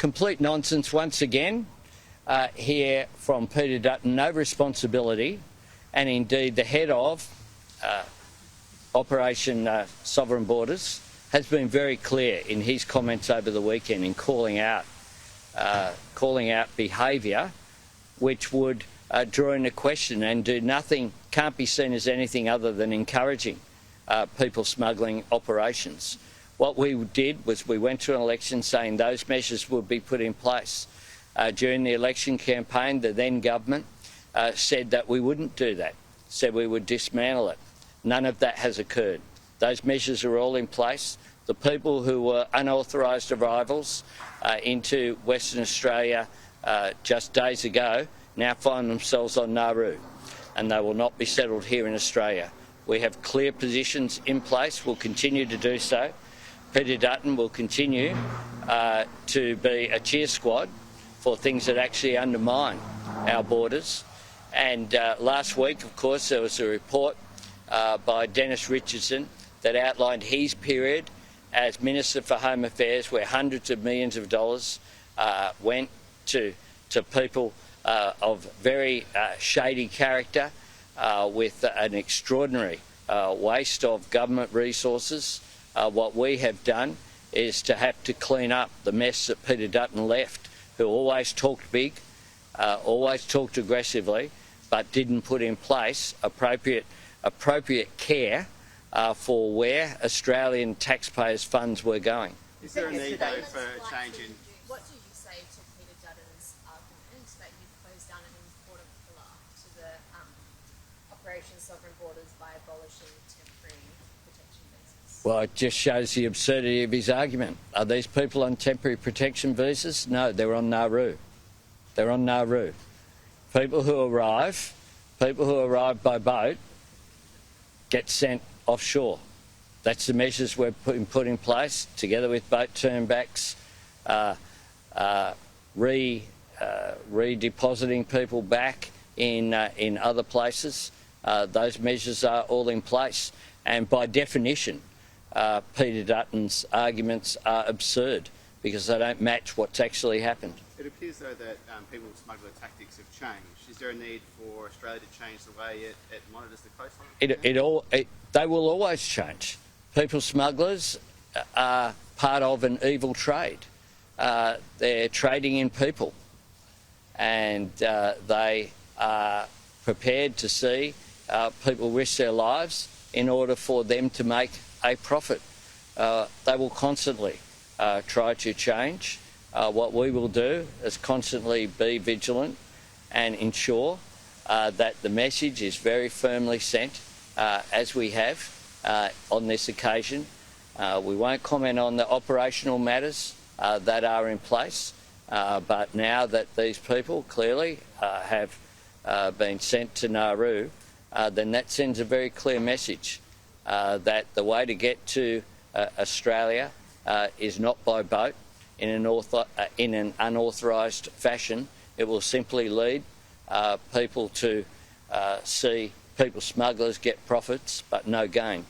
complete nonsense once again here from Peter Dutton, no responsibility, and indeed the head of Operation Sovereign Borders has been very clear in his comments over the weekend in calling out behaviour which would draw into question and do nothing, can't be seen as anything other than encouraging people smuggling operations. What we did was we went to an election saying those measures would be put in place. During the election campaign, the then government said that we wouldn't do that, said we would dismantle it. None of that has occurred. Those measures are all in place. The people who were unauthorised arrivals into Western Australia just days ago now find themselves on Nauru, and they will not be settled here in Australia. We have clear positions in place. We'll continue to do so. Peter Dutton will continue to be a cheer squad for things that actually undermine our borders. And last week, of course, there was a report by Dennis Richardson that outlined his period as Minister for Home Affairs, where hundreds of millions of dollars went to people of very shady character with an extraordinary waste of government resources. What we have done is to have to clean up the mess that Peter Dutton left, who always talked big, always talked aggressively, but didn't put in place appropriate care for where Australian taxpayers' funds were going. Is there a need, though, for a change in... What do you say to Peter Dutton's argument that you've closed down an important pillar to the Operation Sovereign Borders by abolishing temporary protection visas? Well, it just shows the absurdity of his argument. Are these people on temporary protection visas? No, they're on Nauru. They're on Nauru. People who arrive by boat get sent offshore. That's the measures we're put in place, together with boat turnbacks, redepositing people back in other places. Those measures are all in place, and by definition, Peter Dutton's arguments are absurd because they don't match what's actually happened. It appears, though, that people smuggler tactics have changed. Is there a need for Australia to change the way it monitors the coastline? They will always change. People smugglers are part of an evil trade. They're trading in people, and they are prepared to see people risk their lives in order for them to make a profit. They will constantly try to change. What we will do is constantly be vigilant and ensure that the message is very firmly sent, as we have on this occasion. We won't comment on the operational matters that are in place, but now that these people clearly have been sent to Nauru, then that sends a very clear message that the way to get to Australia is not by boat in an unauthorised fashion. It will simply lead people to see people smugglers get profits but no gain.